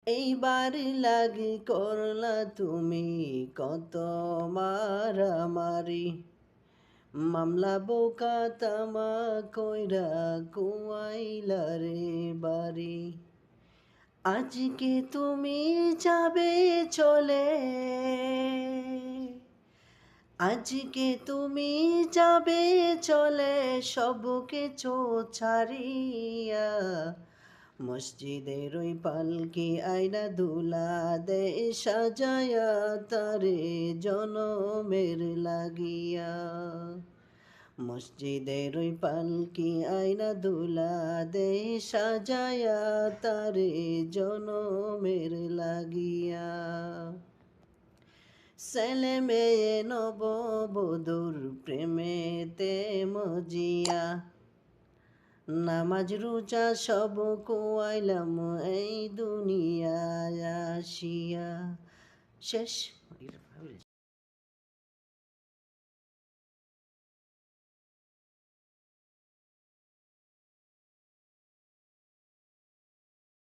এইবার লাগি করলা তুমি কত মারামারি, মামলা বোকা তামা কইরা কুয়াইলা রে বাড়ি। আজকে তুমি যাবে চলে, আজকে তুমি যাবে চলে সব কিছু ছাড়িয়া। মসজিদের ওই পালকি আইনা দুলা দে সাজায়া তারে জনমের লাগিয়া। মসজিদের ওই পালকি আইনা দুলা দে সাজায়া তারে জনমের লাগিয়া। ছেলে মেয়ে নববধূর প্রেমেতে মজিয়া, নামাজ রোজা সব কুয়াইলাম এই দুনিয়ায় আসিয়া। শেষ।